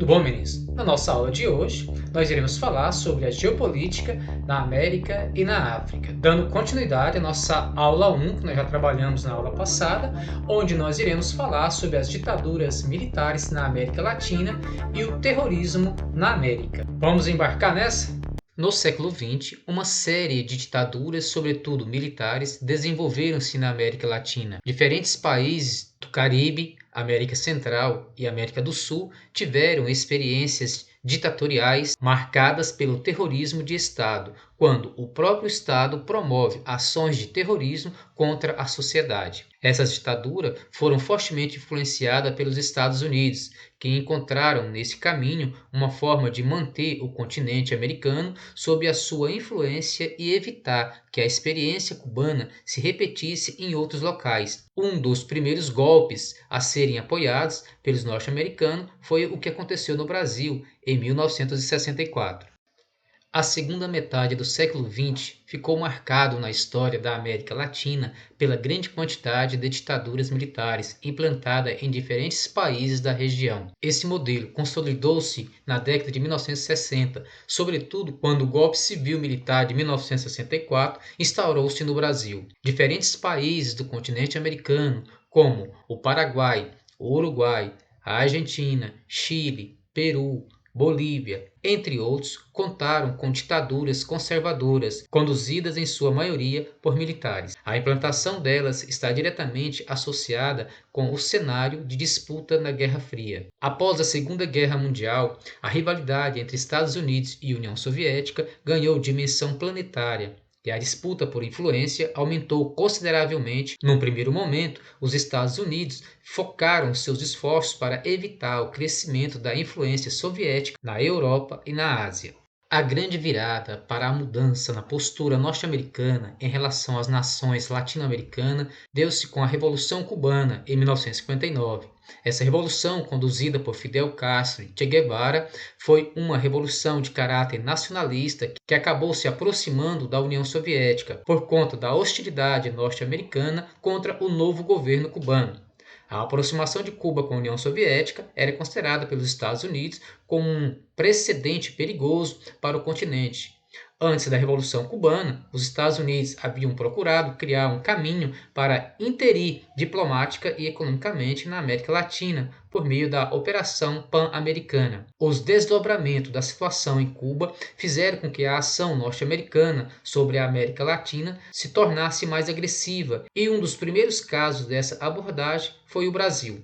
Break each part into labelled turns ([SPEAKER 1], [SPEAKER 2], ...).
[SPEAKER 1] bom, meninos? Na nossa aula de hoje, nós iremos falar sobre a geopolítica na América e na África, dando continuidade à nossa aula 1, que nós já trabalhamos na aula passada, onde nós iremos falar sobre as ditaduras militares na América Latina e o terrorismo na América. Vamos embarcar nessa? No século XX, uma série de ditaduras, sobretudo militares, desenvolveram-se na América Latina. Diferentes países do Caribe, América Central e América do Sul tiveram experiências ditatoriais marcadas pelo terrorismo de Estado, quando o próprio Estado promove ações de terrorismo contra a sociedade. Essas ditaduras foram fortemente influenciadas pelos Estados Unidos, que encontraram nesse caminho uma forma de manter o continente americano sob a sua influência e evitar que a experiência cubana se repetisse em outros locais. Um dos primeiros golpes a serem apoiados pelos norte-americanos foi o que aconteceu no Brasil em 1964. A segunda metade do século XX ficou marcado na história da América Latina pela grande quantidade de ditaduras militares implantadas em diferentes países da região. Esse modelo consolidou-se na década de 1960, sobretudo quando o golpe civil-militar de 1964 instaurou-se no Brasil. Diferentes países do continente americano, como o Paraguai, o Uruguai, a Argentina, Chile, Peru, Bolívia, entre outros, contaram com ditaduras conservadoras, conduzidas em sua maioria por militares. A implantação delas está diretamente associada com o cenário de disputa na Guerra Fria. Após a Segunda Guerra Mundial, a rivalidade entre Estados Unidos e União Soviética ganhou dimensão planetária. E a disputa por influência aumentou consideravelmente. Num primeiro momento, os Estados Unidos focaram seus esforços para evitar o crescimento da influência soviética na Europa e na Ásia. A grande virada para a mudança na postura norte-americana em relação às nações latino-americanas deu-se com a Revolução Cubana em 1959. Essa revolução, conduzida por Fidel Castro e Che Guevara, foi uma revolução de caráter nacionalista que acabou se aproximando da União Soviética por conta da hostilidade norte-americana contra o novo governo cubano. A aproximação de Cuba com a União Soviética era considerada pelos Estados Unidos como um precedente perigoso para o continente. Antes da Revolução Cubana, os Estados Unidos haviam procurado criar um caminho para intervir diplomática e economicamente na América Latina por meio da Operação Pan-Americana. Os desdobramentos da situação em Cuba fizeram com que a ação norte-americana sobre a América Latina se tornasse mais agressiva, e um dos primeiros casos dessa abordagem foi o Brasil.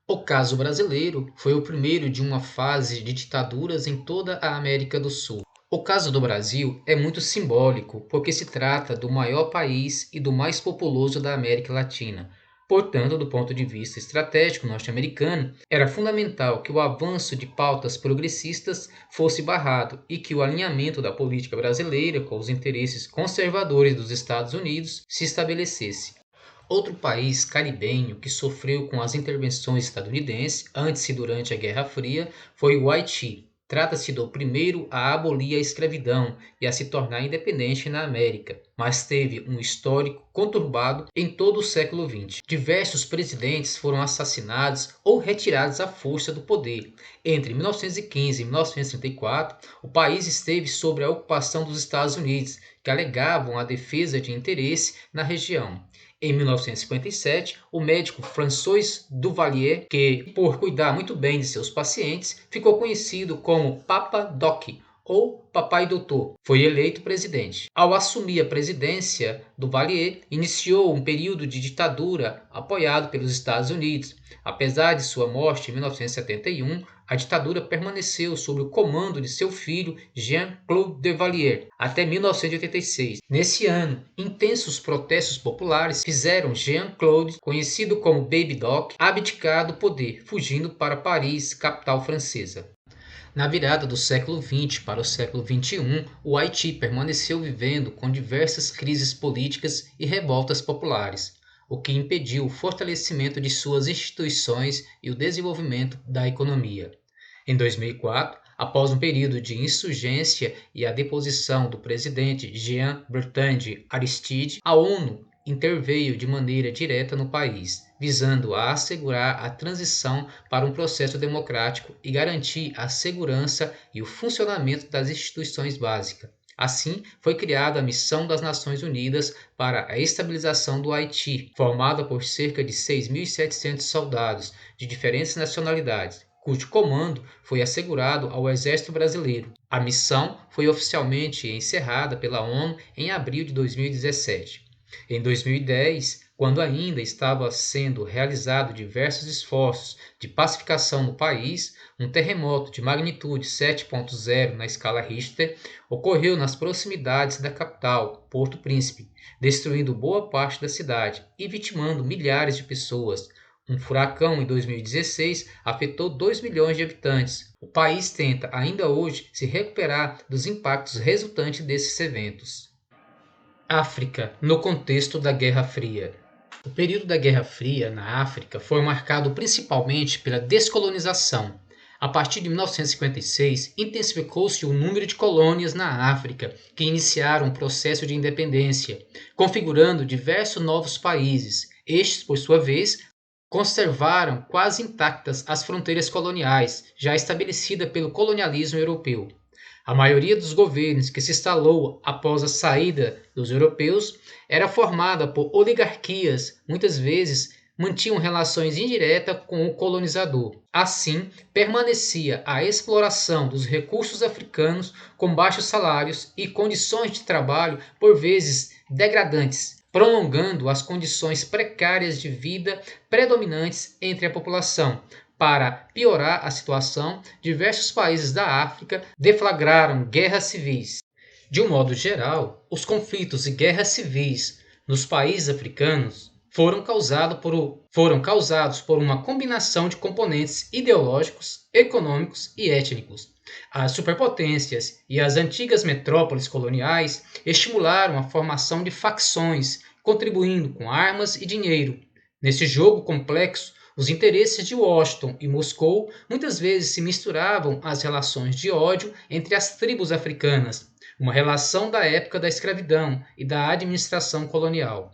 [SPEAKER 1] O caso brasileiro foi o primeiro de uma fase de ditaduras em toda a América do Sul. O caso do Brasil é muito simbólico, porque se trata do maior país e do mais populoso da América Latina. Portanto, do ponto de vista estratégico norte-americano, era fundamental que o avanço de pautas progressistas fosse barrado e que o alinhamento da política brasileira com os interesses conservadores dos Estados Unidos se estabelecesse. Outro país caribenho que sofreu com as intervenções estadunidenses antes e durante a Guerra Fria foi o Haiti. Trata-se do primeiro a abolir a escravidão e a se tornar independente na América, mas teve um histórico conturbado em todo o século XX. Diversos presidentes foram assassinados ou retirados à força do poder. Entre 1915 e 1934, o país esteve sob a ocupação dos Estados Unidos, que alegavam a defesa de interesse na região. Em 1957, o médico François Duvalier, que, por cuidar muito bem de seus pacientes, ficou conhecido como Papa Doc, ou Papai Doutor, foi eleito presidente. Ao assumir a presidência, Duvalier iniciou um período de ditadura apoiado pelos Estados Unidos. Apesar de sua morte em 1971, a ditadura permaneceu sob o comando de seu filho Jean-Claude Duvalier até 1986. Nesse ano, intensos protestos populares fizeram Jean-Claude, conhecido como Baby Doc, abdicar do poder, fugindo para Paris, capital francesa. Na virada do século XX para o século XXI, o Haiti permaneceu vivendo com diversas crises políticas e revoltas populares, o que impediu o fortalecimento de suas instituições e o desenvolvimento da economia. Em 2004, após um período de insurgência e a deposição do presidente Jean-Bertrand Aristide, a ONU interveio de maneira direta no país, visando a assegurar a transição para um processo democrático e garantir a segurança e o funcionamento das instituições básicas. Assim, foi criada a Missão das Nações Unidas para a Estabilização do Haiti, formada por cerca de 6.700 soldados de diferentes nacionalidades, cujo comando foi assegurado ao Exército Brasileiro. A missão foi oficialmente encerrada pela ONU em abril de 2017. Em 2010, quando ainda estava sendo realizado diversos esforços de pacificação no país, um terremoto de magnitude 7.0 na escala Richter ocorreu nas proximidades da capital, Porto Príncipe, destruindo boa parte da cidade e vitimando milhares de pessoas. Um furacão em 2016 afetou 2 milhões de habitantes. O país tenta ainda hoje se recuperar dos impactos resultantes desses eventos. África, no contexto da Guerra Fria. O período da Guerra Fria na África foi marcado principalmente pela descolonização. A partir de 1956, intensificou-se o número de colônias na África, que iniciaram um processo de independência, configurando diversos novos países. Estes, por sua vez, conservaram quase intactas as fronteiras coloniais, já estabelecidas pelo colonialismo europeu. A maioria dos governos que se instalou após a saída dos europeus era formada por oligarquias, muitas vezes mantinham relações indiretas com o colonizador. Assim, permanecia a exploração dos recursos africanos com baixos salários e condições de trabalho por vezes degradantes, prolongando as condições precárias de vida predominantes entre a população. Para piorar a situação, diversos países da África deflagraram guerras civis. De um modo geral, os conflitos e guerras civis nos países africanos foram causados por uma combinação de componentes ideológicos, econômicos e étnicos. As superpotências e as antigas metrópoles coloniais estimularam a formação de facções, contribuindo com armas e dinheiro. Nesse jogo complexo, os interesses de Washington e Moscou muitas vezes se misturavam às relações de ódio entre as tribos africanas, uma relação da época da escravidão e da administração colonial.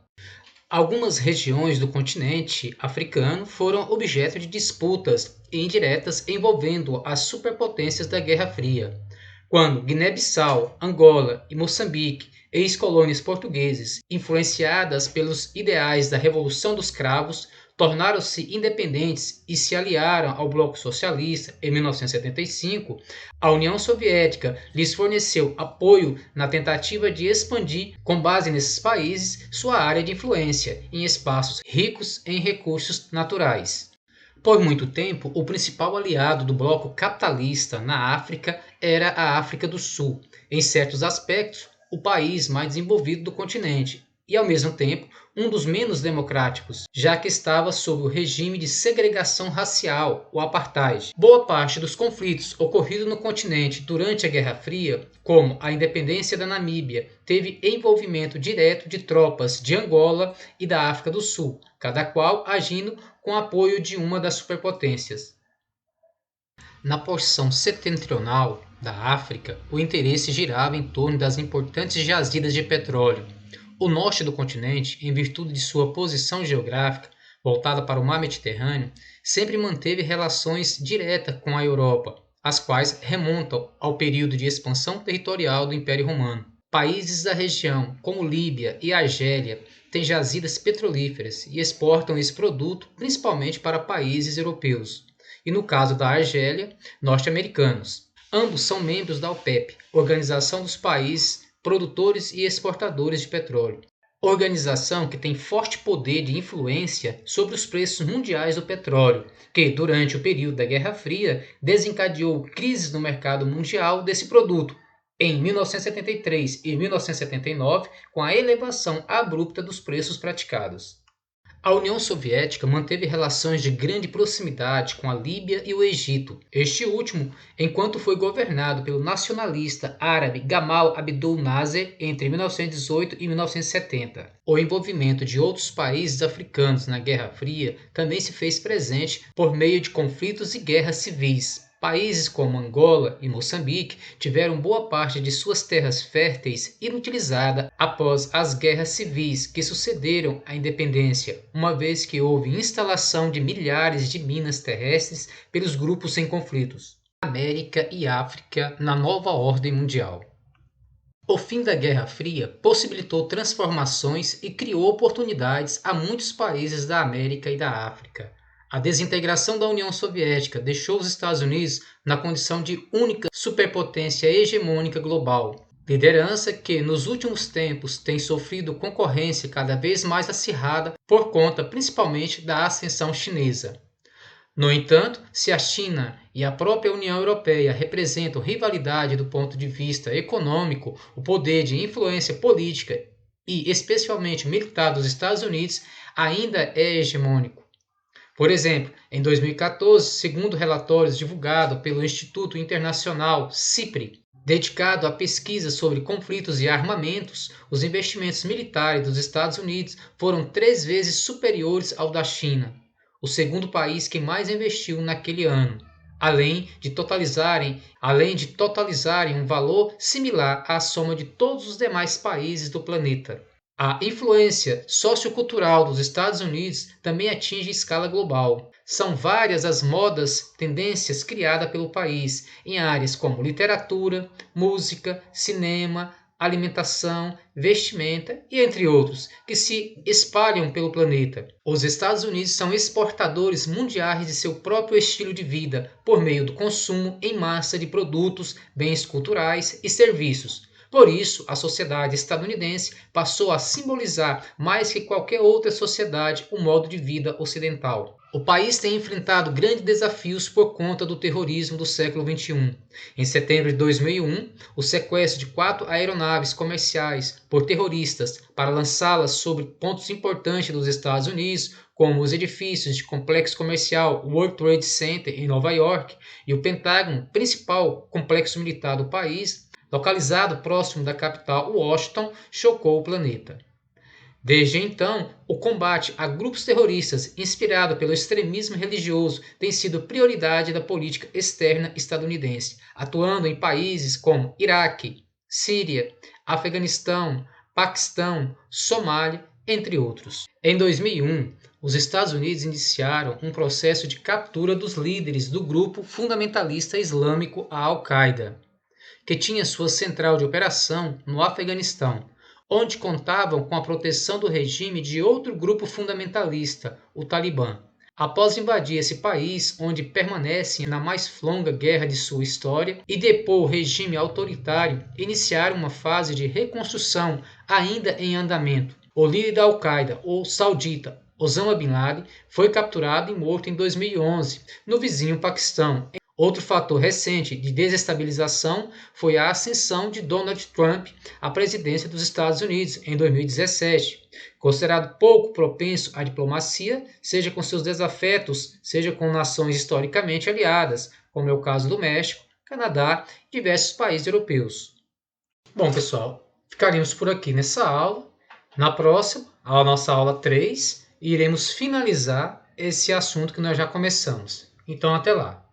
[SPEAKER 1] Algumas regiões do continente africano foram objeto de disputas indiretas envolvendo as superpotências da Guerra Fria. Quando Guiné-Bissau, Angola e Moçambique, ex-colônias portuguesas, influenciadas pelos ideais da Revolução dos Cravos, tornaram-se independentes e se aliaram ao Bloco Socialista em 1975, a União Soviética lhes forneceu apoio na tentativa de expandir, com base nesses países, sua área de influência em espaços ricos em recursos naturais. Por muito tempo, o principal aliado do bloco capitalista na África era a África do Sul, em certos aspectos, o país mais desenvolvido do continente, e ao mesmo tempo um dos menos democráticos, já que estava sob o regime de segregação racial, o apartheid. Boa parte dos conflitos ocorridos no continente durante a Guerra Fria, como a independência da Namíbia, teve envolvimento direto de tropas de Angola e da África do Sul, cada qual agindo com apoio de uma das superpotências. Na porção setentrional da África, o interesse girava em torno das importantes jazidas de petróleo. O norte do continente, em virtude de sua posição geográfica, voltada para o mar Mediterrâneo, sempre manteve relações diretas com a Europa, as quais remontam ao período de expansão territorial do Império Romano. Países da região, como Líbia e Argélia, têm jazidas petrolíferas e exportam esse produto principalmente para países europeus, e no caso da Argélia, norte-americanos. Ambos são membros da OPEP, Organização dos Países Produtores e Exportadores de Petróleo, organização que tem forte poder de influência sobre os preços mundiais do petróleo, que, durante o período da Guerra Fria, desencadeou crises no mercado mundial desse produto, em 1973 e 1979, com a elevação abrupta dos preços praticados. A União Soviética manteve relações de grande proximidade com a Líbia e o Egito, este último enquanto foi governado pelo nacionalista árabe Gamal Abdel Nasser entre 1918 e 1970. O envolvimento de outros países africanos na Guerra Fria também se fez presente por meio de conflitos e guerras civis. Países como Angola e Moçambique tiveram boa parte de suas terras férteis inutilizada após as guerras civis que sucederam à independência, uma vez que houve instalação de milhares de minas terrestres pelos grupos em conflitos. América e África na nova ordem mundial. O fim da Guerra Fria possibilitou transformações e criou oportunidades a muitos países da América e da África. A desintegração da União Soviética deixou os Estados Unidos na condição de única superpotência hegemônica global, liderança que nos últimos tempos tem sofrido concorrência cada vez mais acirrada por conta principalmente da ascensão chinesa. No entanto, se a China e a própria União Europeia representam rivalidade do ponto de vista econômico, o poder de influência política e especialmente militar dos Estados Unidos ainda é hegemônico. Por exemplo, em 2014, segundo relatórios divulgados pelo Instituto Internacional CIPRI, dedicado à pesquisa sobre conflitos e armamentos, os investimentos militares dos Estados Unidos foram 3 vezes superiores ao da China, o segundo país que mais investiu naquele ano, além de totalizarem um valor similar à soma de todos os demais países do planeta. A influência sociocultural dos Estados Unidos também atinge escala global. São várias as modas, tendências criadas pelo país em áreas como literatura, música, cinema, alimentação, vestimenta e entre outros, que se espalham pelo planeta. Os Estados Unidos são exportadores mundiais de seu próprio estilo de vida por meio do consumo em massa de produtos, bens culturais e serviços. Por isso, a sociedade estadunidense passou a simbolizar mais que qualquer outra sociedade o modo de vida ocidental. O país tem enfrentado grandes desafios por conta do terrorismo do século XXI. Em setembro de 2001, o sequestro de 4 aeronaves comerciais por terroristas para lançá-las sobre pontos importantes dos Estados Unidos, como os edifícios de complexo comercial World Trade Center em Nova York e o Pentágono, principal complexo militar do país, localizado próximo da capital Washington, chocou o planeta. Desde então, o combate a grupos terroristas inspirado pelo extremismo religioso tem sido prioridade da política externa estadunidense, atuando em países como Iraque, Síria, Afeganistão, Paquistão, Somália, entre outros. Em 2001, os Estados Unidos iniciaram um processo de captura dos líderes do grupo fundamentalista islâmico Al-Qaeda, que tinha sua central de operação no Afeganistão, onde contavam com a proteção do regime de outro grupo fundamentalista, o Talibã. Após invadir esse país, onde permanecem na mais longa guerra de sua história, e depor o regime autoritário, iniciaram uma fase de reconstrução ainda em andamento. O líder da Al-Qaeda, o saudita Osama Bin Laden, foi capturado e morto em 2011, no vizinho Paquistão. Outro fator recente de desestabilização foi a ascensão de Donald Trump à presidência dos Estados Unidos em 2017. Considerado pouco propenso à diplomacia, seja com seus desafetos, seja com nações historicamente aliadas, como é o caso do México, Canadá e diversos países europeus. Bom, pessoal, ficaríamos por aqui nessa aula. Na próxima, a nossa aula 3, iremos finalizar esse assunto que nós já começamos. Então, até lá!